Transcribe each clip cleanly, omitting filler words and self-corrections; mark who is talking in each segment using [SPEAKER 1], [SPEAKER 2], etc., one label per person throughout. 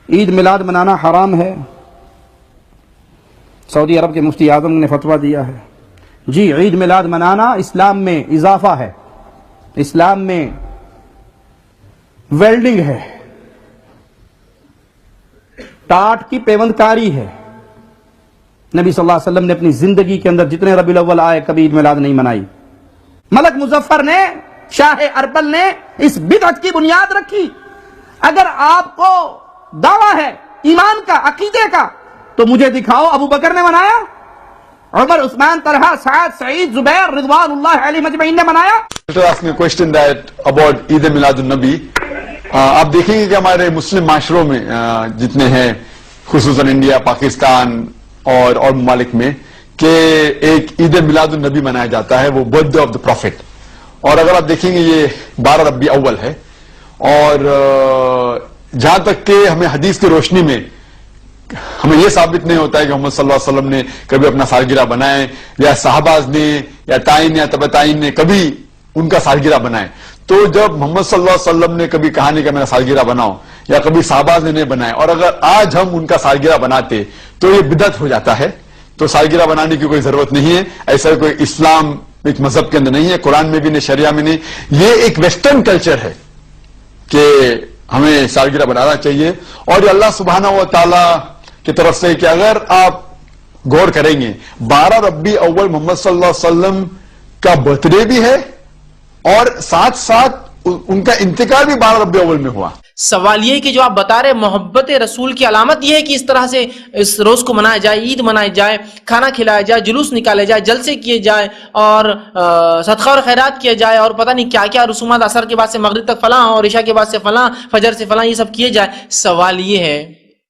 [SPEAKER 1] عید میلاد منانا حرام ہے. سعودی عرب کے مفتی اعظم نے فتویٰ دیا ہے. جی عید میلاد منانا اسلام میں اضافہ ہے، اسلام میں ویلڈنگ ہے، ٹاٹ کی پیوند کاری ہے. نبی صلی اللہ علیہ وسلم نے اپنی زندگی کے اندر جتنے ربیع الاول آئے کبھی عید میلاد نہیں منائی. ملک مظفر نے، شاہ اربل نے اس بدعت کی بنیاد رکھی. اگر آپ کو دعویٰ ہے ایمان کا، عقیدے کا، تو مجھے دکھاؤ ابو بکر نے منایا، عمر، عثمان، طلحہ، سعد، سعید، زبیر رضوان اللہ علیہ مجمعین نے منایا.
[SPEAKER 2] question that about Eid Milad النبی. آپ دیکھیں گے کہ ہمارے مسلم معاشروں میں جتنے ہیں، خصوصاً انڈیا، پاکستان اور ممالک میں، کہ ایک عید میلاد النبی منایا جاتا ہے، وہ birthday of the prophet. اور اگر آپ دیکھیں گے یہ 12 ربیع اول ہے. اور جہاں تک کہ ہمیں حدیث کی روشنی میں ہمیں یہ ثابت نہیں ہوتا ہے کہ محمد صلی اللہ علیہ وسلم نے کبھی اپنا سالگرہ بنائے، یا صحابہ نے یا تائین یا تبع تائین نے کبھی ان کا سالگرہ بنائے. تو جب محمد صلی اللہ علیہ وسلم نے کبھی کہا نہیں کہ میرا سالگرہ بناؤ، یا کبھی صحابہ نے نہیں بنائے، اور اگر آج ہم ان کا سالگرہ بناتے تو یہ بدعت ہو جاتا ہے. تو سالگرہ بنانے کی کوئی ضرورت نہیں ہے. ایسا کوئی اسلام ایک مذہب کے اندر نہیں ہے، قرآن میں بھی نہیں، شریعہ میں نہیں. یہ ایک ویسٹرن کلچر ہے کہ ہمیں سالگرہ بنانا چاہیے. اور یہ اللہ سبحانہ و تعالی کی طرف سے کہ اگر آپ غور کریں گے 12 ربیع اول محمد صلی اللہ علیہ وسلم کا برتھ ڈے بھی ہے، اور ساتھ ساتھ ان کا انتقال بھی 12 ربیع اول میں ہوا.
[SPEAKER 3] سوال یہ کہ جو آپ بتا رہے محبت رسول کی علامت یہ ہے کہ اس طرح سے اس روز کو منایا جائے، عید منائی جائے، کھانا کھلایا جائے، جلوس نکالے جائے، جلسے کیے جائے، اور صدقہ اور خیرات کیے جائے، اور پتہ نہیں کیا کیا رسومات، عصر کے بعد سے مغرب تک فلاں، اور عشاء کے بعد سے فلاں، فجر سے فلاں، یہ سب کیے جائے. سوال یہ ہے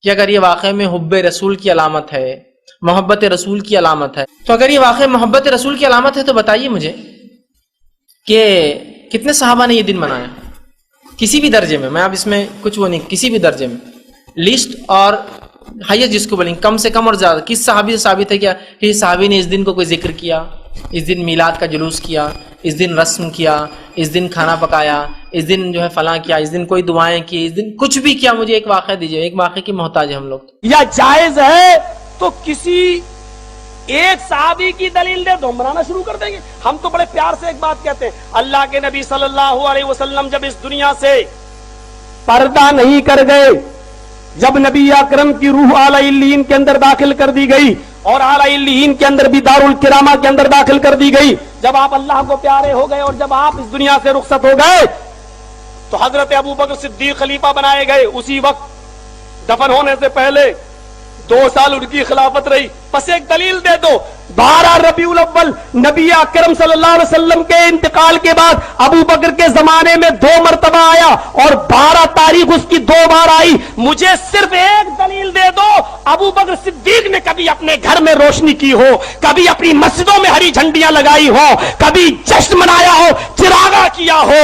[SPEAKER 3] کہ اگر یہ واقعے میں حب رسول کی علامت ہے، محبت رسول کی علامت ہے، تو اگر یہ واقعی محبت رسول کی علامت ہے تو بتائیے مجھے کہ کتنے صحابہ نے یہ دن منایا؟ کسی بھی درجے میں، میں اب اس میں کچھ وہ نہیں، کسی بھی درجے میں لسٹ اور ہائیسٹ جس کو بولیں، کم سے کم اور زیادہ، کس صحابی سے ثابت ہے کیا کہ صحابی نے اس دن کو کوئی ذکر کیا، اس دن میلاد کا جلوس کیا، اس دن رسم کیا، اس دن کھانا پکایا، اس دن جو ہے فلاں کیا، اس دن کوئی دعائیں کی، اس دن کچھ بھی کیا؟ مجھے ایک واقعہ دیجئے، ایک واقعے کی محتاج ہے ہم لوگ.
[SPEAKER 4] یا جائز ہے تو کسی ایک صحابی کی دلیل دے دو، منانا شروع کر دیں گے. ہم تو بڑے پیار سے ایک بات کہتے ہیں، اللہ کے نبی صلی اللہ علیہ وسلم جب اس دنیا سے پردہ نہیں کر گئے، جب نبی اکرم کی روح اعلی علیین کے اندر داخل کر دی گئی، اور اعلی علیین کے اندر بھی دارالکرامہ کے اندر داخل کر دی گئی، جب آپ اللہ کو پیارے ہو گئے اور جب آپ اس دنیا سے رخصت ہو گئے، تو حضرت ابوبکر صدیق خلیفہ بنائے گئے. اسی وقت دفن ہونے سے پہلے 2 سال ان کی خلافت رہی. بس ایک دلیل دے دو. 12 ربیع الاول نبی اکرم صلی اللہ علیہ وسلم کے انتقال کے بعد ابو بکر کے زمانے میں 2 مرتبہ آیا، اور 12 تاریخ اس کی 2 بار آئی. مجھے صرف ایک دلیل دے دو، ابو بکر صدیق نے کبھی اپنے گھر میں روشنی کی ہو، کبھی اپنی مسجدوں میں ہری جھنڈیاں لگائی ہو، کبھی جشن منایا ہو، چراغاں کیا ہو،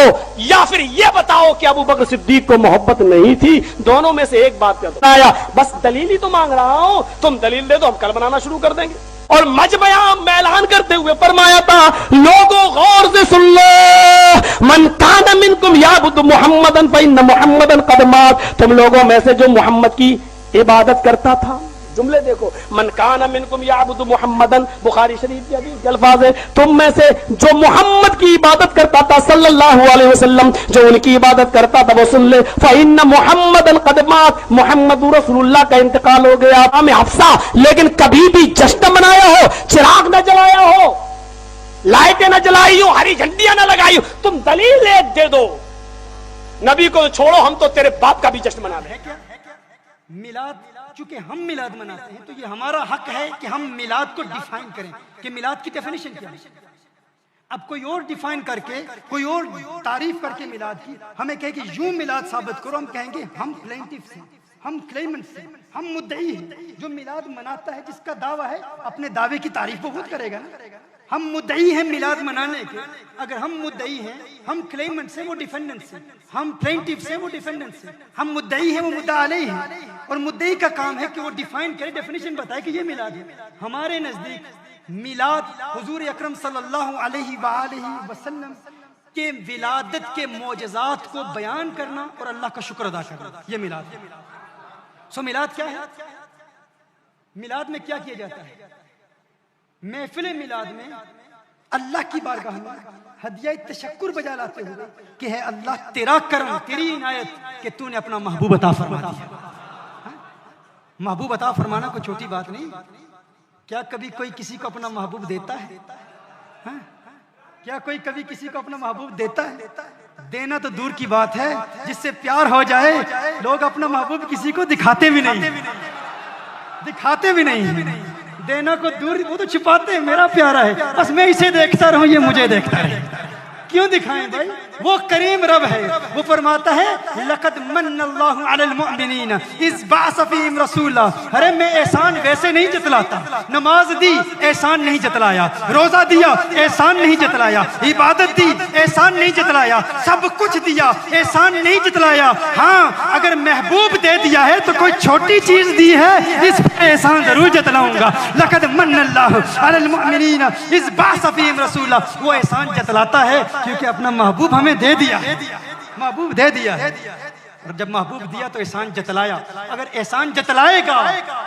[SPEAKER 4] یا پھر یہ بتاؤ کہ ابو بکر صدیق کو محبت نہیں تھی؟ دونوں میں سے ایک بات کر دو. بس دلیل ہی تو مانگ رہا ہوں، تم دلیل دے دو، ہم کل بنانا شروع کر دیں گے. اور مجمع میں اعلان کرتے ہوئے فرمایا تھا، لوگوں غور سے سن لو، من کان منکم یعبد محمدا فإن محمدا قد مات. تم لوگوں میں سے جو محمد کی عبادت کرتا تھا، جملے دیکھو، من کان منکم یعبد محمدا، بخاری شریف کے حدیث کے الفاظ ہیں، تم میں سے جو محمد کی عبادت کرتا تھا صلی اللہ علیہ وسلم، جو ان کی عبادت کرتا تھا وہ سن لے، فإن محمدا قد مات، محمد رسول اللہ کا انتقال ہو گیا. ہمیں حفصہ لیکن کبھی بھی جشن منایا ہو، چراغ نہ جلایا ہو، لائٹیں نہ جلائی ہو، ہری جھنڈیاں نہ لگائی ہو، تم دلیل ایک دے دو. نبی کو چھوڑو، ہم تو تیرے باپ کا بھی جشن منا لیں.
[SPEAKER 5] میلاد، چونکہ ہم میلاد مناتے ہیں تو یہ ہمارا حق ہے کہ ہم میلاد کو ڈیفائن کریں کہ میلاد کی ڈیفینیشن کیا ہے. اب کوئی اور ڈیفائن کر کے، کوئی اور تعریف کر کے میلاد کی ہمیں کہے کہ یوں میلاد ثابت کرو، ہم کہیں گے ہم پلینٹیف ہیں، ہم کلیمنٹس ہیں، ہم مدعی ہیں. جو میلاد مناتا ہے، جس کا دعویٰ ہے، اپنے دعوے کی تعریف بہت کرے گا نا. ہم مدعی ہیں میلاد منانے کے. اگر ہم مدعی ہیں، ہم کلیمنٹس ہیں، وہ ڈیفینڈنٹس ہیں. ہم پلینٹیفس ہیں، وہ ڈیفینڈنٹس ہیں. ہم مدعی ہیں، وہ مدعا علیہ ہیں. اور مدعی کا کام ہے کہ وہ ڈیفائن کرے، ڈیفینیشن بتائے کہ یہ میلاد ہے. ہمارے نزدیک میلاد حضور اکرم صلی اللہ علیہ وآلہ وسلم کے ولادت کے معجزات کو بیان کرنا اور اللہ کا شکر ادا کرنا، یہ میلاد ہے. سو میلاد کیا ہے؟ میلاد میں کیا کیا جاتا ہے؟ محفل میلاد میں اللہ کی بارگاہ میں ہدیہ تشکر بجا لاتے ہوئے کہ ہے اللہ تیرا کرم، تیری عنایت کہ تو نے اپنا محبوب عطا فرما دیا۔ محبوب عطا فرمانا کوئی چھوٹی بات نہیں۔ کیا کبھی کوئی کسی کو اپنا محبوب دیتا ہے؟ کیا کوئی کبھی کسی کو اپنا محبوب دیتا ہے؟ دینا تو دور کی بات ہے، جس سے پیار ہو جائے لوگ اپنا محبوب کسی کو دکھاتے بھی نہیں، دکھاتے بھی نہیں۔ دینا کو دور، وہ تو چھپاتے ہیں، میرا پیارا ہے بس میں اسے دیکھتا رہوں، یہ مجھے دیکھتا رہے۔ کیوں دکھائیں بھائی؟ وہ کریم رب ہے، وہ فرماتا ہے لقد من اللہ علی المؤمنین اذ بعث فیہم رسولا۔ ارے میں احسان ویسے نہیں جتلاتا، نماز دی احسان نہیں جتلایا، روزہ دیا احسان نہیں جتلایا، عبادت دی احسان نہیں جتلایا، سب کچھ دیا احسان نہیں جتلایا۔ ہاں اگر محبوب دے دیا ہے تو کوئی چھوٹی چیز دی ہے، اس پہ احسان ضرور جتلاؤں گا۔ لقد من اللہ علی المؤمنین اذ بعث فیہم رسولا، وہ احسان جتلاتا ہے کیونکہ اپنا محبوب ہمیں دے دیا، محبوب دے دیا ہے، اور جب محبوب دیا تو احسان جتلایا۔ اگر احسان جتلائے گا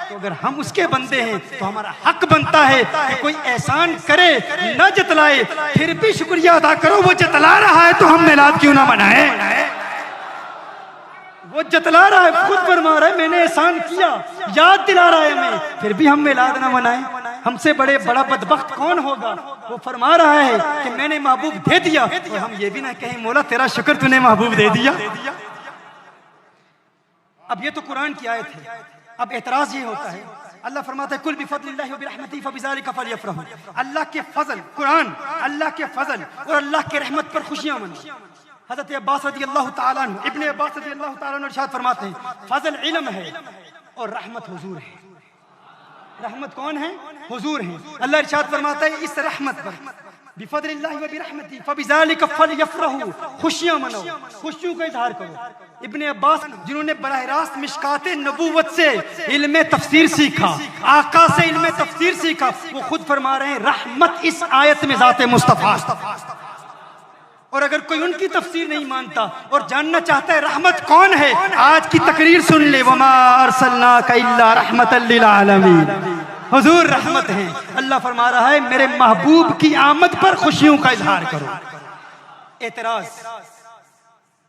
[SPEAKER 5] تو اگر ہم اس کے بندے ہیں تو ہمارا حق بنتا ہے کہ کوئی احسان کرے نہ جتلائے پھر بھی شکریہ ادا کرو۔ وہ جتلا رہا ہے تو ہم میلاد کیوں نہ منائیں؟ وہ جتلا رہا ہے، خود فرما رہا ہے میں نے احسان کیا، یاد دلا رہا ہے ہمیں، پھر بھی ہم میلاد نہ منائیں؟ ہم سے بڑا بدبخت کون ہوگا؟ وہ فرما رہا ہے کہ میں نے محبوب دے دیا، اور ہم یہ بھی نہ کہیں مولا تیرا شکر تو نے محبوب دے دیا۔ اب یہ تو قرآن کی آیت ہے، اب اعتراض یہ ہوتا ہے، اللہ فرماتا ہے کل بفضل اللہ وبرحمتہ فبذلک فلیفرحوا۔ اللہ کے فضل، قرآن اللہ کے فضل اور اللہ کے رحمت پر خوشیاں مناؤ۔ حضرت عباس رضی اللہ تعالیٰ عنہ، ابن عباس رضی اللہ تعالیٰ عنہ ارشاد فرماتے ہیں فضل علم ہے اور رحمت حضور ہے۔ رحمت کون ہے؟ حضور ہیں۔ اللہ ارشاد فرماتا ہے اس رحمت پر بفضل اللہ وبرحمتہ فبذلک فلیفرحوا، خوشیاں مناؤ، خوشیوں کا اظہار کرو۔ ابن عباس جنہوں نے براہ راست مشکات نبوت سے علم تفسیر سیکھا، آقا سے علم تفسیر سیکھا، وہ خود فرما رہے ہیں رحمت اس آیت میں ذات مصطفیٰ۔ اور اگر کوئی ان کی تفسیر نہیں مانتا اور جاننا چاہتا ہے رحمت کون ہے، آج کی تقریر سن لے، وما ارسلناک الا رحمتا للعالمین۔ حضور رحمت ہیں۔ اللہ فرما رہا ہے میرے محبوب کی آمد پر خوشیوں کا اظہار کرو۔ اعتراض،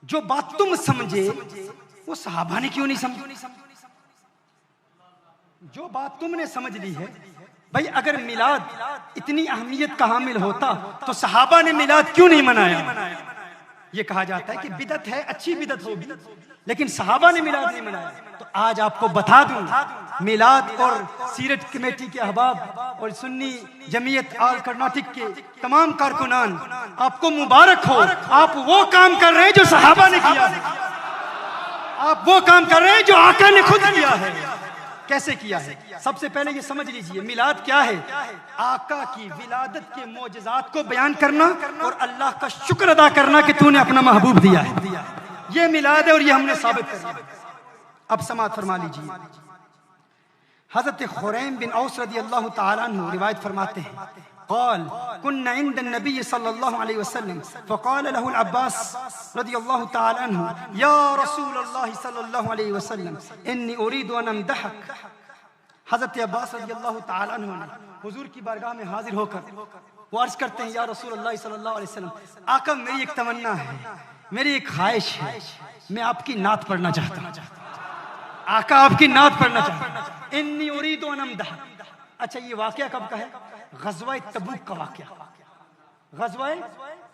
[SPEAKER 5] جو بات تم سمجھے وہ صحابہ نے کیوں نہیں سمجھی؟ جو بات تم نے سمجھ لی ہے، بھائی اگر میلاد اتنی اہمیت کا حامل ہوتا تو صحابہ نے میلاد کیوں نہیں منایا؟ یہ کہا جاتا ہے کہ بدعت ہے، اچھی بدعت ہوگی، لیکن صحابہ نے میلاد نہیں منایا۔ تو آج آپ کو بتا دوں، میلاد اور سیرت کمیٹی کے احباب اور سنی جمعیت آل کرناٹک کے تمام کارکنان، آپ کو مبارک ہو، آپ وہ کام کر رہے ہیں جو صحابہ نے کیا ہے، آپ وہ کام کر رہے ہیں جو آقا نے خود کیا ہے۔ کیسے کیا ہے؟ سب سے پہلے یہ سمجھ لیجئے میلاد کیا ہے؟ آقا کی ولادت کے معجزات کو بیان کرنا اور اللہ کا شکر ادا کرنا کہ تو نے اپنا محبوب دیا ہے، یہ میلاد ہے اور یہ ہم نے ثابت کر دیا۔ اب سماعت فرما لیجئے، حضرت خریم بن اوس رضی اللہ تعالیٰ عنہ روایت فرماتے ہیں قال كنا عند النبي صلى الله عليه وسلم فقال له العباس رضي الله تعالى عنه يا رسول الله صلى الله عليه وسلم اني اريد ان امدحك۔ حضرت عباس رضی اللہ تعالیٰ عنہ نے حضور کی بارگاہ میں حاضر ہو کر وہ عرض کرتے ہیں یا رسول اللہ صلی اللہ علیہ وسلم، آقا میری ایک تمنا ہے، میری ایک خواہش ہے، میں آپ کی نعت پڑھنا چاہتا ہوں۔ آقا آپ کی نعت پڑھنا چاہتا ہوں، انی اريد ان امدحك۔ اچھا یہ واقعہ کب کا ہے؟ غزوہ تبوک کا واقعہ۔ غزوہ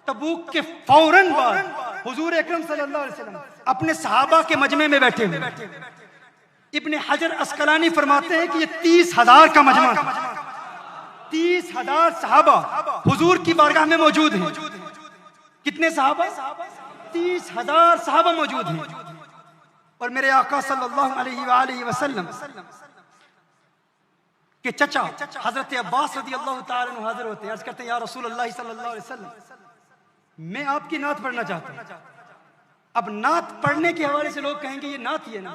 [SPEAKER 5] تبوک کے فوراً بعد حضور اکرم صلی اللہ علیہ وسلم اپنے صحابہ کے مجمع میں بیٹھے ہوئے، ابن حجر اسقلانی فرماتے ہیں کہ یہ 30,000 کا مجمع تھا، 30,000 صحابہ حضور کی بارگاہ میں موجود ہیں۔ کتنے صحابہ؟ 30,000 صحابہ موجود ہیں، اور میرے آقا صلی اللہ علیہ وآلہ وسلم کہ چچا حضرت عباس رضی اللہ تعالیٰ عنہ حاضر ہوتے ہیں، عرض کرتے ہیں یا رسول اللہ صلی اللہ علیہ وسلم میں آپ کی نعت پڑھنا چاہتا ہوں۔ اب نعت پڑھنے کے حوالے سے لوگ کہیں گے یہ نعت ہی ہے، نا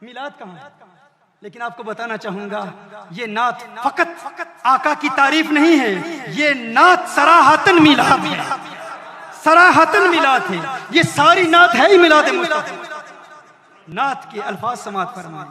[SPEAKER 5] میلاد کہاں ہے؟ لیکن آپ کو بتانا چاہوں گا یہ نعت فقط آقا کی تعریف نہیں ہے، یہ نعت صراحتاً میلاد ہے، صراحتاً میلاد ہے، یہ ساری نعت ہے ہی میلاد مصطفیٰ۔ نعت کے الفاظ سماعت فرمائیں۔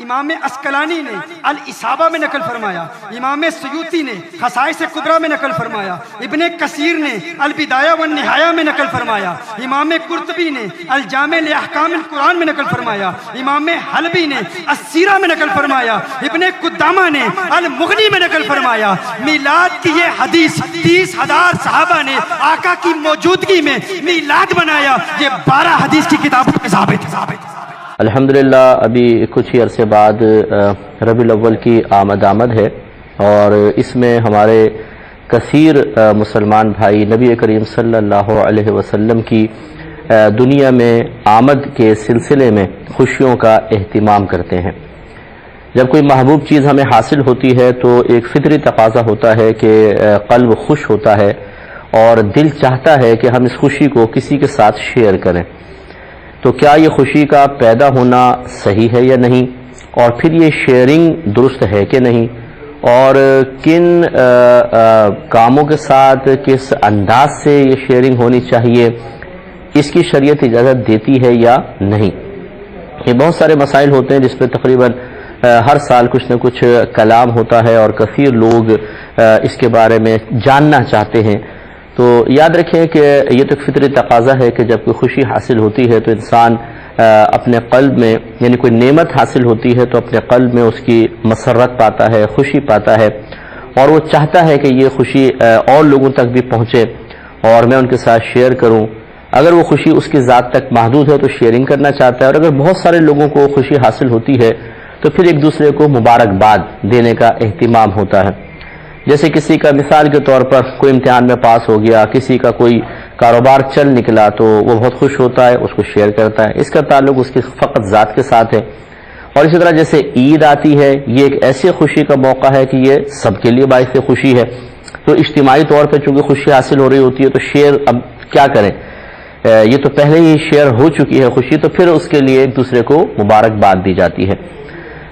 [SPEAKER 5] امام اسقلانی نے الاصابہ میں نقل فرمایا، امام سیوطی نے خصائص کبریٰ میں نقل فرمایا، ابن کثیر نے البدایہ والنہایہ میں نقل فرمایا، امام قرطبی نے الجامع لاحکام القرآن میں نقل فرمایا، امام حلبی نے السیرہ میں نقل فرمایا، ابن قدامہ نے المغنی میں نقل فرمایا۔ میلاد کی یہ حدیث 30,000 صحابہ نے آقا کی موجودگی میں میلاد بنایا، یہ 12 حدیث کی کتابوں میں ثابت ہے۔
[SPEAKER 6] الحمدللہ ابھی کچھ ہی عرصے بعد ربیع الاول کی آمد ہے، اور اس میں ہمارے کثیر مسلمان بھائی نبی کریم صلی اللہ علیہ وسلم کی دنیا میں آمد کے سلسلے میں خوشیوں کا اہتمام کرتے ہیں۔ جب کوئی محبوب چیز ہمیں حاصل ہوتی ہے تو ایک فطری تقاضا ہوتا ہے کہ قلب خوش ہوتا ہے اور دل چاہتا ہے کہ ہم اس خوشی کو کسی کے ساتھ شیئر کریں۔ تو کیا یہ خوشی کا پیدا ہونا صحیح ہے یا نہیں، اور پھر یہ شیئرنگ درست ہے کہ نہیں، اور کن کاموں کے ساتھ کس انداز سے یہ شیئرنگ ہونی چاہیے، اس کی شریعت اجازت دیتی ہے یا نہیں۔ یہ بہت سارے مسائل ہوتے ہیں جس پہ تقریباً ہر سال کچھ نہ کچھ کلام ہوتا ہے، اور کثیر لوگ اس کے بارے میں جاننا چاہتے ہیں۔ تو یاد رکھیں کہ یہ تو ایک فطری تقاضا ہے کہ جب کوئی خوشی حاصل ہوتی ہے تو انسان اپنے قلب میں، یعنی کوئی نعمت حاصل ہوتی ہے تو اپنے قلب میں اس کی مسرت پاتا ہے، خوشی پاتا ہے، اور وہ چاہتا ہے کہ یہ خوشی اور لوگوں تک بھی پہنچے اور میں ان کے ساتھ شیئر کروں۔ اگر وہ خوشی اس کی ذات تک محدود ہے تو شیئرنگ کرنا چاہتا ہے، اور اگر بہت سارے لوگوں کو خوشی حاصل ہوتی ہے تو پھر ایک دوسرے کو مبارکباد دینے کا اہتمام ہوتا ہے۔ جیسے کسی کا مثال کے طور پر کوئی امتحان میں پاس ہو گیا، کسی کا کوئی کاروبار چل نکلا تو وہ بہت خوش ہوتا ہے، اس کو شیئر کرتا ہے، اس کا تعلق اس کی فقط ذات کے ساتھ ہے۔ اور اسی طرح جیسے عید آتی ہے، یہ ایک ایسی خوشی کا موقع ہے کہ یہ سب کے لیے باعث خوشی ہے، تو اجتماعی طور پہ چونکہ خوشی حاصل ہو رہی ہوتی ہے تو شیئر اب کیا کریں، یہ تو پہلے ہی شیئر ہو چکی ہے خوشی، تو پھر اس کے لیے ایک دوسرے کو مبارکباد دی جاتی ہے۔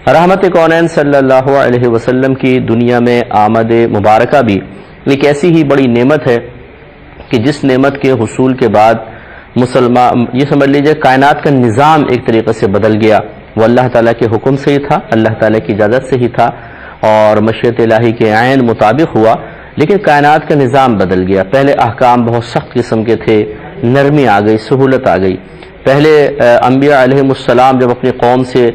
[SPEAKER 6] رحمت کونین صلی اللہ علیہ وسلم کی دنیا میں آمد مبارکہ بھی ایک ایسی ہی بڑی نعمت ہے کہ جس نعمت کے حصول کے بعد مسلمان، یہ سمجھ لیجئے کائنات کا نظام ایک طریقے سے بدل گیا۔ وہ اللہ تعالیٰ کے حکم سے ہی تھا، اللہ تعالیٰ کی اجازت سے ہی تھا، اور مشیت الہی کے عین مطابق ہوا، لیکن کائنات کا نظام بدل گیا۔ پہلے احکام بہت سخت قسم کے تھے، نرمی آ گئی، سہولت آ گئی۔ پہلے انبیاء علیہم السلام جب اپنی قوم سے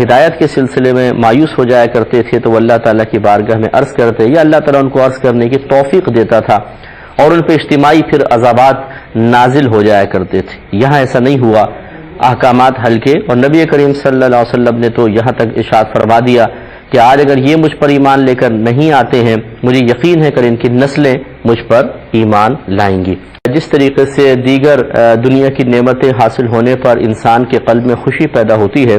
[SPEAKER 6] ہدایت کے سلسلے میں مایوس ہو جایا کرتے تھے تو وہ اللہ تعالیٰ کی بارگاہ میں عرض کرتے، یا اللہ تعالیٰ ان کو عرض کرنے کی توفیق دیتا تھا، اور ان پہ اجتماعی پھر عذابات نازل ہو جایا کرتے تھے۔ یہاں ایسا نہیں ہوا، احکامات ہلکے، اور نبی کریم صلی اللہ علیہ وسلم نے تو یہاں تک ارشاد فرما دیا کہ آج اگر یہ مجھ پر ایمان لے کر نہیں آتے ہیں، مجھے یقین ہے کہ ان کی نسلیں مجھ پر ایمان لائیں گی۔ جس طریقے سے دیگر دنیا کی نعمتیں حاصل ہونے پر انسان کے قلب میں خوشی پیدا ہوتی ہے،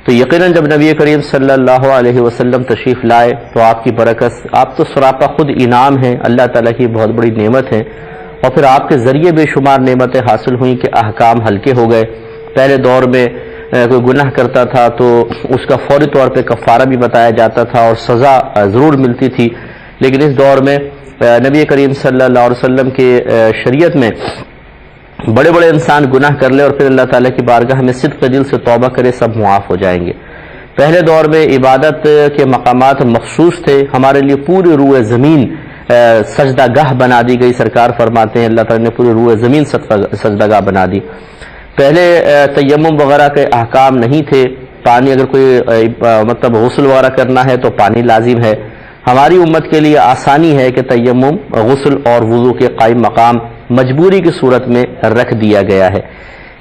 [SPEAKER 6] تو یقیناً جب نبی کریم صلی اللہ علیہ وسلم تشریف لائے تو آپ کی برکت، آپ تو سراپا خود انعام ہیں، اللہ تعالیٰ کی بہت بڑی نعمت ہے، اور پھر آپ کے ذریعے بے شمار نعمتیں حاصل ہوئیں کہ احکام ہلکے ہو گئے۔ پہلے دور میں کوئی گناہ کرتا تھا تو اس کا فوری طور پہ کفارہ بھی بتایا جاتا تھا اور سزا ضرور ملتی تھی، لیکن اس دور میں نبی کریم صلی اللہ علیہ وسلم کے شریعت میں بڑے بڑے انسان گناہ کر لے اور پھر اللہ تعالیٰ کی بارگاہ میں صدق دل سے توبہ کرے، سب معاف ہو جائیں گے۔ پہلے دور میں عبادت کے مقامات مخصوص تھے، ہمارے لیے پوری روئے زمین سجدہ گاہ بنا دی گئی۔ سرکار فرماتے ہیں اللہ تعالیٰ نے پوری روئے زمین سجدہ گاہ بنا دی۔ پہلے تیمم وغیرہ کے احکام نہیں تھے، پانی اگر کوئی مطلب غسل وغیرہ کرنا ہے تو پانی لازم ہے۔ ہماری امت کے لیے آسانی ہے کہ تیمم، غسل اور وضو کے قائم مقام مجبوری کی صورت میں رکھ دیا گیا ہے۔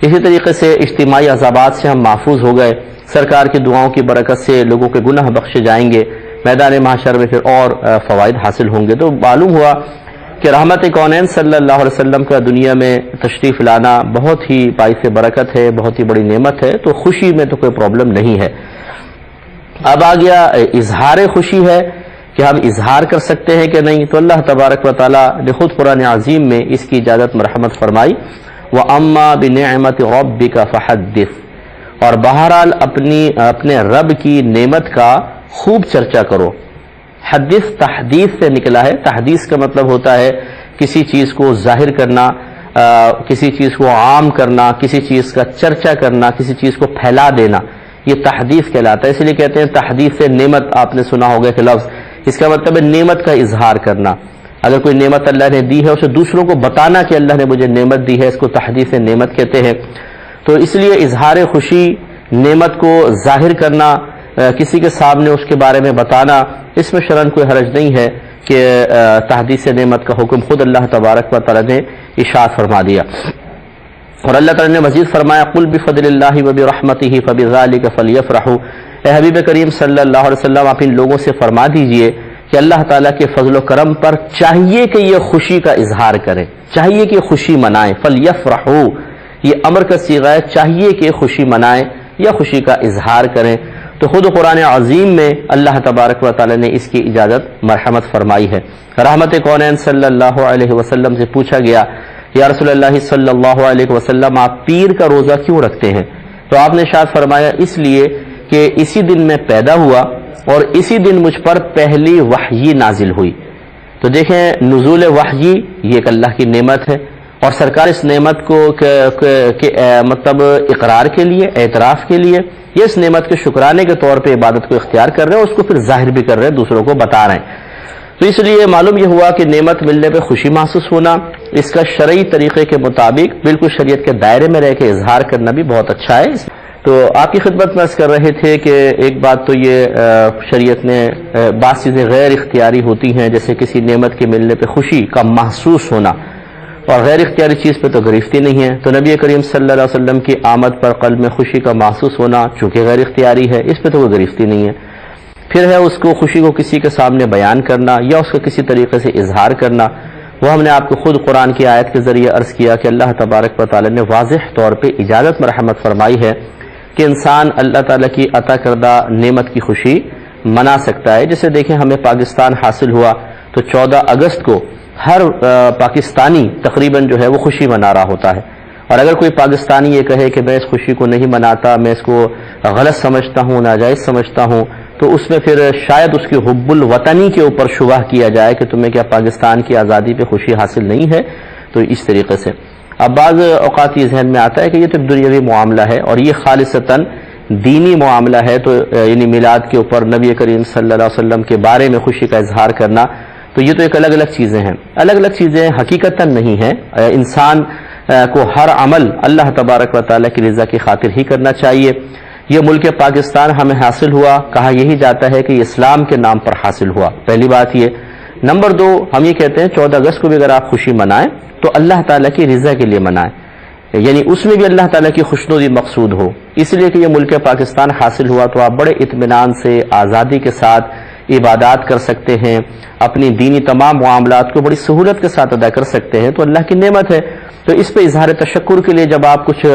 [SPEAKER 6] اسی طریقے سے اجتماعی عذابات سے ہم محفوظ ہو گئے، سرکار کی دعاؤں کی برکت سے لوگوں کے گناہ بخشے جائیں گے، میدان محشر میں پھر اور فوائد حاصل ہوں گے۔ تو معلوم ہوا کہ رحمت کونین صلی اللہ علیہ وسلم کا دنیا میں تشریف لانا بہت ہی باعث برکت ہے، بہت ہی بڑی نعمت ہے، تو خوشی میں تو کوئی پرابلم نہیں ہے۔ اب آ گیا اظہار خوشی ہے کہ ہم اظہار کر سکتے ہیں کہ نہیں، تو اللہ تبارک و تعالیٰ نے خود قرآن عظیم میں اس کی اجازت مرحمت فرمائی، وَأَمَّا بِنِعْمَةِ رَبِّكَ فَحَدِّثْ، اور بہرحال اپنے رب کی نعمت کا خوب چرچا کرو۔ حدیث تحدیث سے نکلا ہے، تحدیث کا مطلب ہوتا ہے کسی چیز کو ظاہر کرنا، کسی چیز کو عام کرنا، کسی چیز کا چرچا کرنا، کسی چیز کو پھیلا دینا، یہ تحدیث کہلاتا ہے. اس لیے کہتے ہیں تحدیث نعمت. آپ نے سنا ہوگا کہ لفظ اس کا مطلب ہے نعمت کا اظہار کرنا. اگر کوئی نعمت اللہ نے دی ہے اسے دوسروں کو بتانا کہ اللہ نے مجھے نعمت دی ہے, اس کو تحدیث نعمت کہتے ہیں. تو اس لیے اظہار خوشی, نعمت کو ظاہر کرنا, کسی کے سامنے اس کے بارے میں بتانا, اس میں شرعاً کوئی حرج نہیں ہے کہ تحدیث نعمت کا حکم خود اللہ تبارک و تعالی نے ارشاد فرما دیا. اور اللہ تعالی نے مزید فرمایا قل بفضل اللہ وبرحمتہ فبذلک فلیفرحوا. اے حبیب کریم صلی اللہ علیہ وسلم آپ ان لوگوں سے فرما دیجئے کہ اللہ تعالیٰ کے فضل و کرم پر چاہیے کہ یہ خوشی کا اظہار کریں, چاہیے کہ خوشی منائیں. فلیفرحوا یہ امر کا صیغہ ہے, چاہیے کہ خوشی منائیں یا خوشی کا اظہار کریں. تو خود قرآن عظیم میں اللہ تبارک و تعالی نے اس کی اجازت مرحمت فرمائی ہے. رحمت کونین صلی اللہ علیہ وسلم سے پوچھا گیا یا رسول اللہ صلی اللہ علیہ وسلم آپ پیر کا روزہ کیوں رکھتے ہیں؟ تو آپ نے ارشاد فرمایا اس لیے کہ اسی دن میں پیدا ہوا اور اسی دن مجھ پر پہلی وحی نازل ہوئی. تو دیکھیں نزول وحی یہ ایک اللہ کی نعمت ہے, اور سرکار اس نعمت کو مطلب اقرار کے لیے, اعتراف کے لیے, یہ اس نعمت کے شکرانے کے طور پہ عبادت کو اختیار کر رہے ہیں اور اس کو پھر ظاہر بھی کر رہے ہیں, دوسروں کو بتا رہے ہیں. تو اس لیے معلوم یہ ہوا کہ نعمت ملنے پہ خوشی محسوس ہونا, اس کا شرعی طریقے کے مطابق بالکل شریعت کے دائرے میں رہ کے اظہار کرنا بھی بہت اچھا ہے. تو آپ کی خدمت میں عرض کر رہے تھے کہ ایک بات تو یہ شریعت نے بعض چیزیں غیر اختیاری ہوتی ہیں, جیسے کسی نعمت کے ملنے پہ خوشی کا محسوس ہونا, اور غیر اختیاری چیز پہ تو گرفتی نہیں ہے. تو نبی کریم صلی اللہ علیہ وسلم کی آمد پر قلب میں خوشی کا محسوس ہونا چونکہ غیر اختیاری ہے, اس پہ تو کوئی گرفتی نہیں ہے. پھر ہے اس کو خوشی کو کسی کے سامنے بیان کرنا یا اس کا کسی طریقے سے اظہار کرنا. وہ ہم نے آپ کو خود قرآن کی آیت کے ذریعے عرض کیا کہ اللہ تبارک و تعالی نے واضح طور پہ اجازت مرحمت فرمائی ہے کہ انسان اللہ تعالیٰ کی عطا کردہ نعمت کی خوشی منا سکتا ہے. جیسے دیکھیں ہمیں پاکستان حاصل ہوا تو 14 اگست کو ہر پاکستانی تقریباً جو ہے وہ خوشی منا رہا ہوتا ہے. اور اگر کوئی پاکستانی یہ کہے کہ میں اس خوشی کو نہیں مناتا, میں اس کو غلط سمجھتا ہوں, ناجائز سمجھتا ہوں, تو اس میں پھر شاید اس کی حب الوطنی کے اوپر شبہ کیا جائے کہ تمہیں کیا پاکستان کی آزادی پہ خوشی حاصل نہیں ہے. تو اس طریقے سے اب بعض اوقات یہ ذہن میں آتا ہے کہ یہ تو ایک دنیاوی معاملہ ہے اور یہ خالصتاً دینی معاملہ ہے. تو یعنی میلاد کے اوپر نبی کریم صلی اللہ علیہ وسلم کے بارے میں خوشی کا اظہار کرنا, تو یہ تو ایک الگ الگ چیزیں ہیں. الگ الگ چیزیں حقیقتاً نہیں ہیں. انسان کو ہر عمل اللہ تبارک و تعالیٰ کی رضا کی خاطر ہی کرنا چاہیے. یہ ملک پاکستان ہمیں حاصل ہوا, کہا یہی جاتا ہے کہ یہ اسلام کے نام پر حاصل ہوا, پہلی بات یہ. نمبر 2, ہم یہ کہتے ہیں 14 اگست کو بھی اگر آپ خوشی منائیں تو اللہ تعالیٰ کی رضا کے لیے منائیں, یعنی اس میں بھی اللہ تعالیٰ کی خوشنودی مقصود ہو. اس لیے کہ یہ ملک پاکستان حاصل ہوا تو آپ بڑے اطمینان سے آزادی کے ساتھ عبادات کر سکتے ہیں, اپنی دینی تمام معاملات کو بڑی سہولت کے ساتھ ادا کر سکتے ہیں. تو اللہ کی نعمت ہے. تو اس پہ اظہار تشکر کے لیے جب آپ کچھ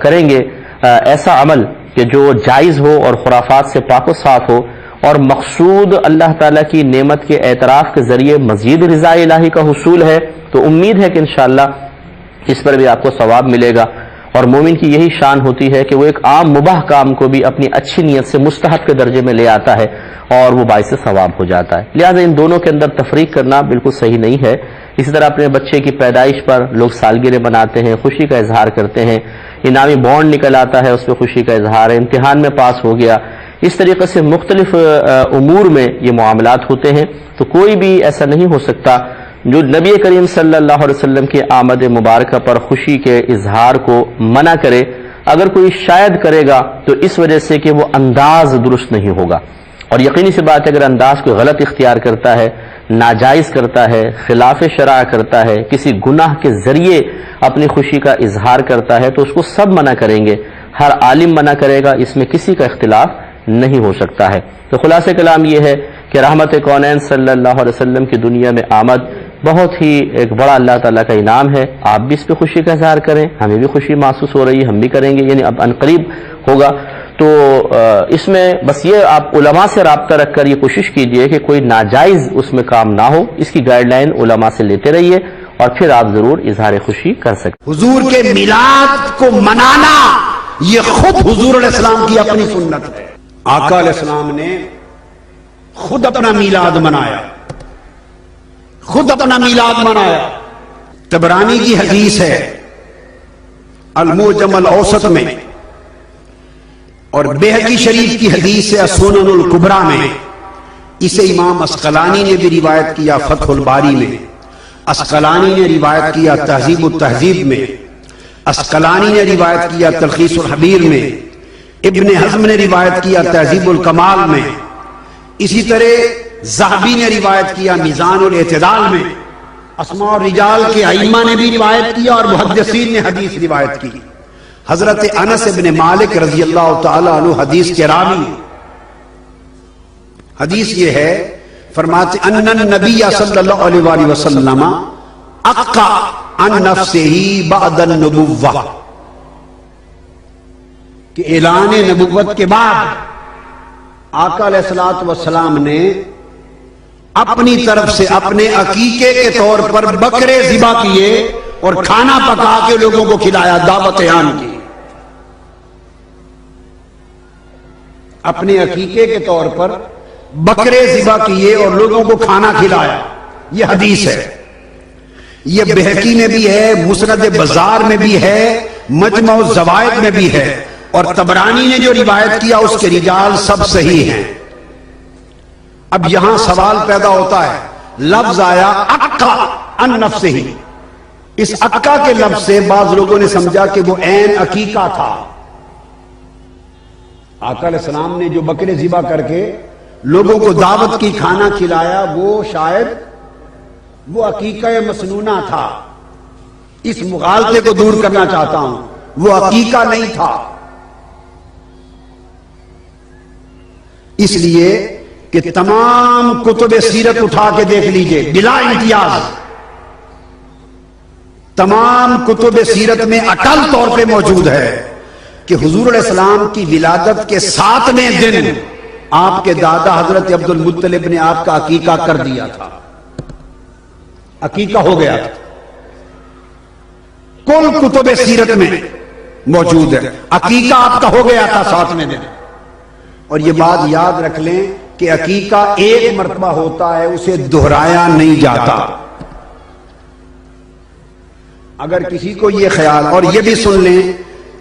[SPEAKER 6] کریں گے ایسا عمل کہ جو جائز ہو اور خرافات سے پاک و صاف ہو اور مقصود اللہ تعالیٰ کی نعمت کے اعتراف کے ذریعے مزید رضا الہی کا حصول ہے, تو امید ہے کہ انشاءاللہ اس پر بھی آپ کو ثواب ملے گا. اور مومن کی یہی شان ہوتی ہے کہ وہ ایک عام مباح کام کو بھی اپنی اچھی نیت سے مستحب کے درجے میں لے آتا ہے اور وہ باعث ثواب ہو جاتا ہے. لہٰذا ان دونوں کے اندر تفریق کرنا بالکل صحیح نہیں ہے. اسی طرح اپنے بچے کی پیدائش پر لوگ سالگرہ مناتے ہیں, خوشی کا اظہار کرتے ہیں, انعامی بانڈ نکل آتا ہے اس پہ خوشی کا اظہار ہے, امتحان میں پاس ہو گیا. اس طریقے سے مختلف امور میں یہ معاملات ہوتے ہیں. تو کوئی بھی ایسا نہیں ہو سکتا جو نبی کریم صلی اللہ علیہ وسلم کی آمد مبارکہ پر خوشی کے اظہار کو منع کرے. اگر کوئی شاید کرے گا تو اس وجہ سے کہ وہ انداز درست نہیں ہوگا, اور یقینی سی بات ہے اگر انداز کوئی غلط اختیار کرتا ہے, ناجائز کرتا ہے, خلاف شرع کرتا ہے, کسی گناہ کے ذریعے اپنی خوشی کا اظہار کرتا ہے, تو اس کو سب منع کریں گے, ہر عالم منع کرے گا, اس میں کسی کا اختلاف نہیں ہو سکتا ہے. تو خلاصہ کلام یہ ہے کہ رحمت کونین صلی اللہ علیہ وسلم کی دنیا میں آمد بہت ہی ایک بڑا اللہ تعالیٰ کا انعام ہے. آپ بھی اس پہ خوشی کا اظہار کریں, ہمیں بھی خوشی محسوس ہو رہی ہے, ہم بھی کریں گے, یعنی اب عنقریب ہوگا. تو اس میں بس یہ آپ علماء سے رابطہ رکھ کر یہ کوشش کیجئے کہ کوئی ناجائز اس میں کام نہ ہو. اس کی گائیڈ لائن علماء سے لیتے رہیے اور پھر آپ ضرور اظہار خوشی کر سکتے.
[SPEAKER 7] حضور کے میلاد کو منانا یہ خود حضور علیہ السلام کی اپنی سنت ہے. آقا علیہ السلام نے خود اپنا میلاد منایا, خود اپنا میلاد منایا. طبرانی کی حدیث ہے المعجم الاوسط میں اور بیہقی شریف کی حدیث ہے سنن الکبریٰ میں، اسے امام اسقلانی نے بھی روایت کیا فتح الباری میں، اسقلانی نے روایت کیا تہذیب التہذیب میں، اسقلانی نے روایت کیا تلخیص الحبیر میں، ابن حزم نے روایت کیا تہذیب الکمال میں، اسی طرح ذہبی نے روایت کیا میزان الاعتدال میں، اسماء الرجال کے ائمہ نے بھی روایت کیا اور محدثین نے حدیث روایت کی۔ حضرت انس بن مالک رضی اللہ تعالی عنہ حدیث کے راوی، حدیث یہ ہے، فرماتے ان النبی صلی اللہ علیہ وآلہ وسلم اقع عن نفسہ بعد النبوہ، کہ اعلان نبوت کے بعد آقا علیہ الصلوۃ والسلام نے اپنی طرف سے اپنے عقیقے کے طور پر بکرے ذبح کیے اور کھانا پکا کے لوگوں کو کھلایا، دعوت عام کی۔ اپنے عقیقے کے طور پر بکرے ذبح کیے اور لوگوں کو کھانا کھلایا، یہ حدیث ہے۔ یہ بہقی میں بھی ہے، مسند بزار میں بھی ہے، مجمع الزوائد میں بھی ہے، اور طبرانی نے جو روایت کیا اس کے رجال سب صحیح ہیں۔ اب یہاں سوال پیدا ہوتا ہے، لفظ آیا اقع عن نفسہ، اس اقع کے لفظ سے بعض لوگوں نے سمجھا کہ وہ عین عقیقہ تھا۔ آقا علیہ السلام نے جو بکرے ذبح کر کے لوگوں کو دعوت کی، کھانا کھلایا، وہ شاید وہ عقیقہ مسنونہ تھا۔ اس مغالطے کو دور کرنا چاہتا ہوں، وہ عقیقہ نہیں تھا، اس لیے کہ تمام کتب سیرت اٹھا کے دیکھ لیجئے بلا امتیاز، تمام کتب سیرت میں اٹل طور پہ موجود ہے کہ حضور علیہ السلام کی ولادت کے 7ویں دن آپ کے دادا حضرت عبد المطلب نے آپ کا عقیقہ کر دیا تھا، عقیقہ ہو گیا تھا، کل کتب سیرت میں موجود ہے، عقیقہ آپ کا ہو گیا تھا 7ویں دن۔ اور یہ بات یاد رکھ لیں کہ عقیقہ ایک مرتبہ ہوتا ہے، اسے دہرایا نہیں جاتا۔ اگر کسی کو یہ خیال، اور یہ بھی سن لیں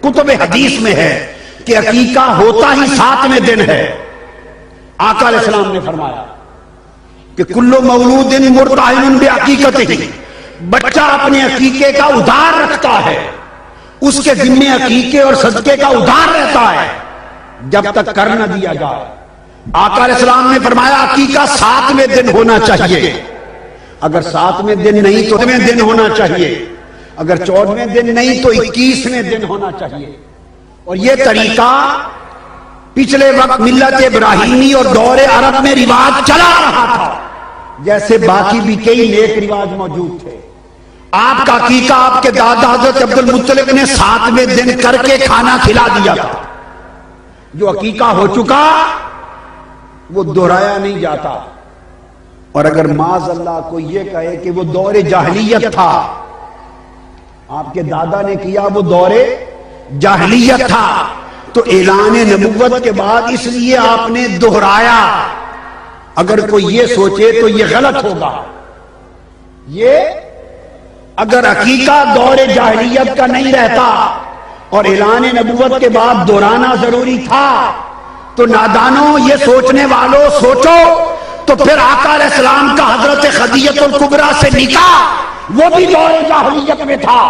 [SPEAKER 7] کتب حدیث میں ہے کہ عقیقہ ہوتا ہی 7ویں دن ہے۔ آقا علیہ السلام نے فرمایا کہ کل مولود مرتہن بعقیقتہ، بچہ اپنے عقیقے کا ادھار رکھتا ہے، اس کے ذمے عقیقے اور صدقے کا ادھار رہتا ہے جب تک کر نہ دیا جائے۔ آقا علیہ السلام نے فرمایا عقیقہ 7ویں دن ہونا چاہیے، اگر 7ویں دن نہیں تو 8ویں دن ہونا چاہیے، اگر 14ویں دن نہیں تو 21ویں دن ہونا چاہیے۔ اور یہ طریقہ پچھلے وقت ملت ابراہیمی اور دور عرب میں رواج چلا رہا تھا، جیسے باقی بھی کئی نیک رواج موجود تھے۔ آپ کا عقیقہ آپ کے دادا حضرت عبد المطلب نے 7ویں دن کر کے کھانا کھلا دیا تھا۔ جو عقیقہ ہو چکا وہ دہرایا نہیں جاتا۔ اور اگر معاذ اللہ کو یہ کہے کہ وہ دور جاہلیت تھا، آپ کے دادا نے کیا وہ دور جاہلیت تھا، تو اعلان نبوت کے بعد اس لیے آپ نے دہرایا۔ اگر کوئی یہ سوچے تو یہ غلط ہوگا۔ یہ اگر عقیقہ دور جاہلیت کا نہیں رہتا اور اعلان نبوت کے بعد دہرانا ضروری تھا، تو نادانوں، یہ سوچنے والوں، سوچو تو پھر آقا علیہ السلام کا حضرت خدیجہ الکبریٰ سے نکاح وہ بھی دور جاہلیت میں تھا،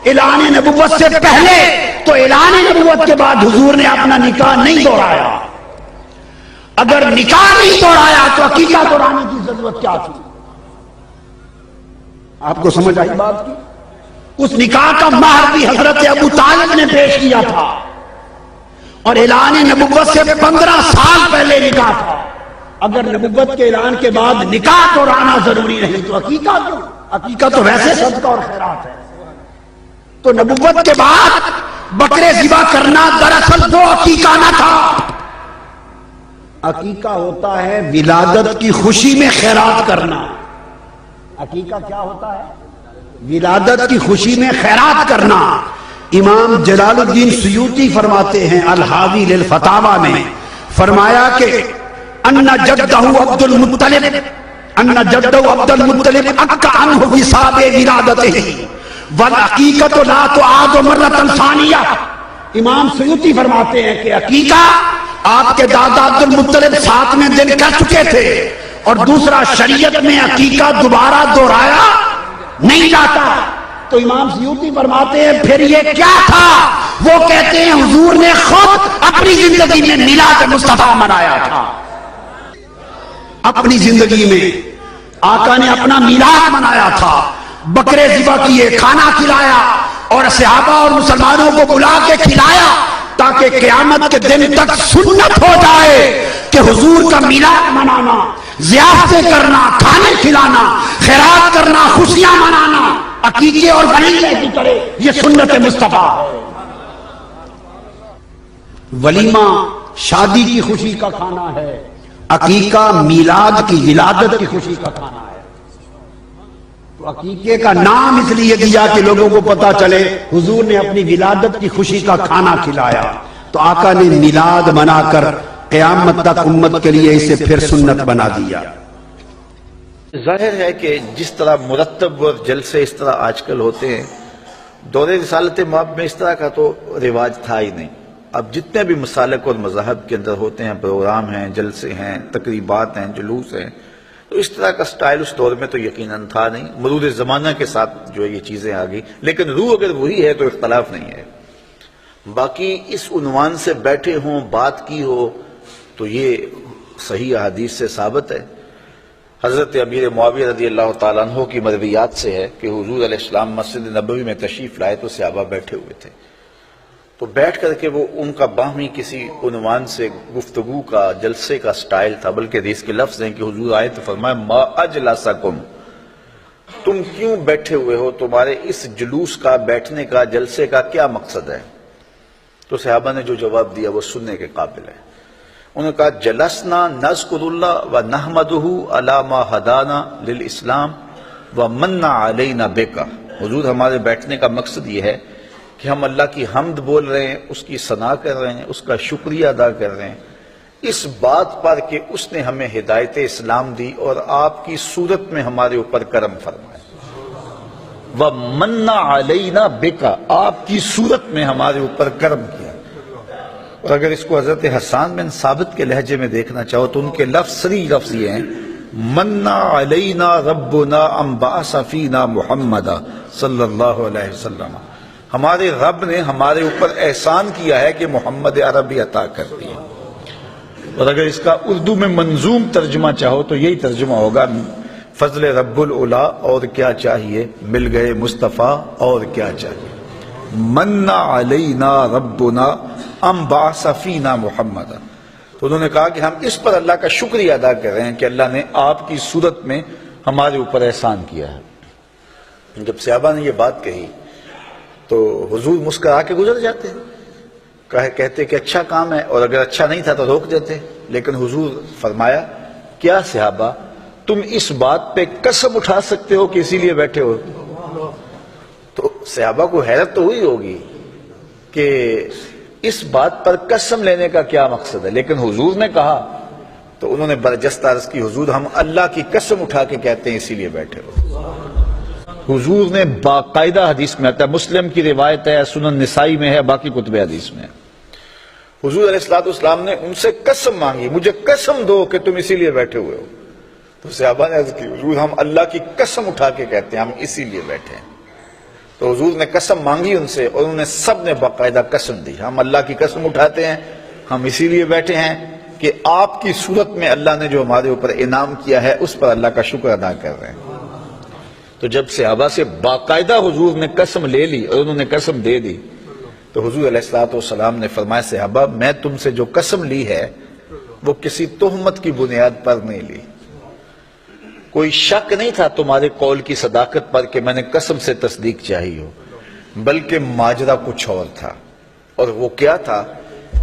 [SPEAKER 7] اعلان نبوت سے پہلے، تو اعلان نبوت کے بعد حضور نے اپنا نکاح نہیں دہرایا۔ اگر نکاح نہیں دہرایا تو عقیقہ دہرانے کی ضرورت کیا تھی؟ آپ کو سمجھ آئی بات کی؟ اس نکاح کا مہر بھی حضرت ابو طالب نے پیش کیا تھا، اور اعلان نبوت سے 15 سال پہلے نکاح تھا۔ اگر نبوت کے اعلان کے بعد نکاح دہرانا ضروری نہیں تو عقیقہ کیوں؟ عقیقہ تو ویسے صدقہ اور خیرات ہے۔ تو نبوت کے بعد بکرے ذبح کرنا دراصل وہ عقیقہ نہ تھا۔ عقیقہ ہوتا ہے ولادت کی خوشی میں خیرات کرنا۔ عقیقہ کیا ہوتا ہے؟ ولادت کی خوشی میں خیرات کرنا۔ امام جلال الدین سیوطی فرماتے ہیں الحاوی للفتاوی میں، فرمایا کہ ان جدہ عبد المطلب اقع عنہ حساب ولادتہ والعقیقۃ لا تعاد مرۃ ثانیہ امام سیوطی فرماتے ہیں کہ عقیقہ آپ کے دادا عبد المطلب 7ویں دن کر چکے تھے، اور دوسرا شریعت میں عقیقہ دوبارہ دہرایا نہیں جاتا۔ تو امام سیوطی فرماتے ہیں پھر یہ کیا تھا؟ وہ کہتے ہیں حضور نے خود اپنی زندگی میں میلاد مصطفیٰ منایا تھا۔ اپنی زندگی میں آقا نے اپنا میلاد منایا تھا، بکرے ذبح کیے، کھانا کھلایا، اور صحابہ اور مسلمانوں کو بلا کے کھلایا، تاکہ قیامت کے دن تک سنت ہو جائے کہ حضور کا میلاد منانا، ضیافتیں کرنا، کھانے کھلانا، خیرات کرنا، خوشیاں منانا، عقیقے اور ولیمے کی طرح یہ سنت مصطفیٰ ہے۔ ولیمہ شادی کی خوشی کا کھانا ہے، عقیقہ میلاد کی ولادت کی خوشی کا کھانا ہے۔ تو عقیقے کا نام اس لیے دیا کہ لوگوں کو پتا چلے حضور نے اپنی ولادت کی خوشی کا کھانا کھلایا، تو آقا نے میلاد منا کر قیامت تک امت کے لیے اسے پھر سنت بنا دیا۔
[SPEAKER 8] ظاہر ہے کہ جس طرح مرتب اور جلسے اس طرح آج کل ہوتے ہیں، دور رسالت مآب میں اس طرح کا تو رواج تھا ہی نہیں۔ اب جتنے بھی مسالک اور مذاہب کے اندر ہوتے ہیں، پروگرام ہیں، جلسے ہیں، تقریبات ہیں، جلوس ہیں، تو اس طرح کا سٹائل اس دور میں تو یقیناً تھا نہیں۔ مرور زمانہ کے ساتھ جو ہے یہ چیزیں آ گئی، لیکن روح اگر وہی ہے تو اختلاف نہیں ہے۔ باقی اس عنوان سے بیٹھے ہوں، بات کی ہو، تو یہ صحیح احادیث سے ثابت ہے۔ حضرت امیر معاویہ رضی اللہ تعالیٰ عنہ کی مرویات سے ہے کہ حضور علیہ السلام مسجد نبوی میں تشریف لائے تو صحابہ بیٹھے ہوئے تھے، تو بیٹھ کر کے وہ ان کا باہمی کسی عنوان سے گفتگو کا، جلسے کا سٹائل تھا، بلکہ حدیث کے لفظ ہیں کہ حضور آئے تو فرمایا ما اجلسکم، تم کیوں بیٹھے ہوئے ہو، تمہارے اس جلوس کا، بیٹھنے کا، جلسے کا کیا مقصد ہے؟ تو صحابہ نے جو جواب دیا وہ سننے کے قابل ہے۔ انہوں نے کہا جلسنا نذکر اللہ و نحمدہ علی ما ہدانا للاسلام و من علینا بکا، حضور ہمارے بیٹھنے کا مقصد یہ ہے کہ ہم اللہ کی حمد بول رہے ہیں، اس کی ثنا کر رہے ہیں، اس کا شکریہ ادا کر رہے ہیں اس بات پر کہ اس نے ہمیں ہدایت اسلام دی اور آپ کی صورت میں ہمارے اوپر کرم فرمایا، وَمَنَّ عَلَيْنَا بِكَ، آپ کی صورت میں ہمارے اوپر کرم کیا۔ اور اگر اس کو حضرت حسان بن ثابت کے لہجے میں دیکھنا چاہو تو ان کے لفظ صریح لفظ یہ ہیں مَنَّ عَلَيْنَا رَبُّنَا أَن بَعَثَ فِينَا مُحَمَّدًا صلی اللہ علیہ وسلم، ہمارے رب نے ہمارے اوپر احسان کیا ہے کہ محمد عربی عطا کر دیا۔ اور اگر اس کا اردو میں منظوم ترجمہ چاہو تو یہی ترجمہ ہوگا فضل رب العلا اور کیا چاہیے، مل گئے مصطفیٰ اور کیا چاہیے، من علینا ربنا ام بعث فینا محمد۔ تو انہوں نے کہا کہ ہم اس پر اللہ کا شکریہ ادا کر رہے ہیں کہ اللہ نے آپ کی صورت میں ہمارے اوپر احسان کیا ہے۔ جب صحابہ نے یہ بات کہی تو حضور مسکرا کے گزر جاتے، کہتے کہ اچھا کام ہے، اور اگر اچھا نہیں تھا تو روک دیتے، لیکن حضور فرمایا کیا صحابہ تم اس بات پہ قسم اٹھا سکتے ہو کہ اسی لیے بیٹھے ہو؟ تو صحابہ کو حیرت تو ہوئی ہوگی کہ اس بات پر قسم لینے کا کیا مقصد ہے، لیکن حضور نے کہا تو انہوں نے برجستہ عرض کی حضور ہم اللہ کی قسم اٹھا کے کہتے ہیں اسی لیے بیٹھے ہو۔ حضور نے باقاعدہ حدیث میں آتا ہے، مسلم کی روایت ہے، سنن نسائی میں ہے، باقی کتب حدیث میں ہے، حضور علیہ السلام نے ان سے قسم مانگی مجھے قسم دو کہ تم اسی لیے بیٹھے ہوئے ہو۔ تو صحابہ نے عرض کی حضور ہم اللہ کی قسم اٹھا کے کہتے ہیں ہم اسی لیے بیٹھے ہیں۔ تو حضور نے قسم مانگی ان سے اور انہوں نے سب نے باقاعدہ قسم دی، ہم اللہ کی قسم اٹھاتے ہیں، ہم اسی لیے بیٹھے ہیں کہ آپ کی صورت میں اللہ نے جو ہمارے اوپر انعام کیا ہے اس پر اللہ کا شکر ادا کر رہے ہیں۔ تو جب صحابہ سے باقاعدہ حضور نے قسم لے لی اور انہوں نے قسم دے دی تو حضور علیہ السلام نے فرمایا صحابہ میں تم سے جو قسم لی ہے وہ کسی تہمت کی بنیاد پر نہیں لی، کوئی شک نہیں تھا تمہارے قول کی صداقت پر کہ میں نے قسم سے تصدیق چاہی ہو، بلکہ ماجرا کچھ اور تھا، اور وہ کیا تھا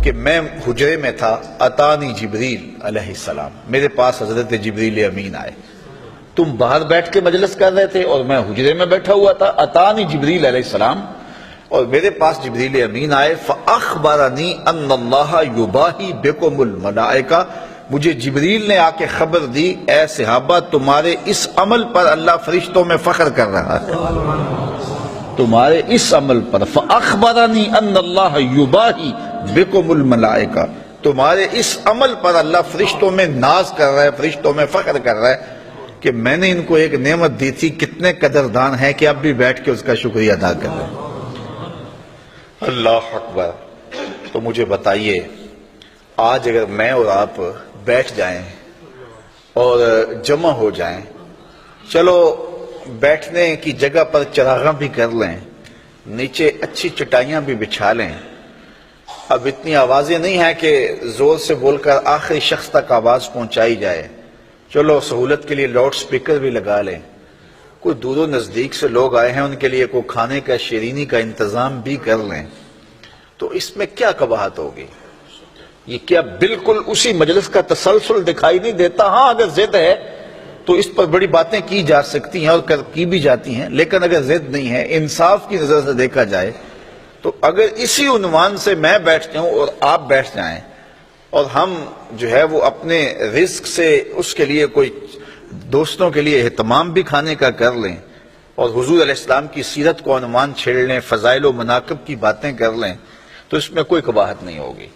[SPEAKER 8] کہ میں حجرے میں تھا، اتانی جبریل علیہ السلام، میرے پاس حضرت جبریل امین آئے، تم باہر بیٹھ کے مجلس کر رہے تھے اور میں حجرے میں بیٹھا ہوا تھا، اتانی جبریل علیہ السلام، اور میرے پاس جبریل امین آئے، فاخبرنی ان اللہ یباہی بکم الملائکہ، مجھے جبریل نے آ کے خبر دی اے صحابہ تمہارے اس عمل پر اللہ فرشتوں میں فخر کر رہا ہے۔ تمہارے اس عمل پر فَأَخْبَرَنِي أَنَّ اللَّهَ يُبَاهِي بِكُمُ الْمَلَائِكَةَ، تمہارے اس عمل پر اللہ فرشتوں میں ناز کر رہا ہے، فرشتوں میں فخر کر رہا ہے کہ میں نے ان کو ایک نعمت دی تھی، کتنے قدردان ہیں کہ اب بھی بیٹھ کے اس کا شکریہ ادا کر رہے ہیں۔ اللہ اکبر۔ تو مجھے بتائیے، آج اگر میں اور آپ بیٹھ جائیں اور جمع ہو جائیں، چلو بیٹھنے کی جگہ پر چراغاں بھی کر لیں، نیچے اچھی چٹائیاں بھی بچھا لیں، اب اتنی آوازیں نہیں ہیں کہ زور سے بول کر آخری شخص تک آواز پہنچائی جائے، چلو سہولت کے لیے لاؤڈ سپیکر بھی لگا لیں، کوئی دور و نزدیک سے لوگ آئے ہیں ان کے لیے کوئی کھانے کا شیرینی کا انتظام بھی کر لیں، تو اس میں کیا قباحت ہوگی؟ یہ کیا بالکل اسی مجلس کا تسلسل دکھائی نہیں دیتا؟ ہاں اگر ضد ہے تو اس پر بڑی باتیں کی جا سکتی ہیں اور کی بھی جاتی ہیں، لیکن اگر ضد نہیں ہے، انصاف کی نظر سے دیکھا جائے تو اگر اسی عنوان سے میں بیٹھ جاؤں اور آپ بیٹھ جائیں اور ہم جو ہے وہ اپنے رزق سے اس کے لیے کوئی دوستوں کے لیے اہتمام بھی کھانے کا کر لیں اور حضور علیہ السلام کی سیرت کو عنوان چھیڑ لیں، فضائل و مناقب کی باتیں کر لیں، تو اس میں کوئی قباحت نہیں ہوگی۔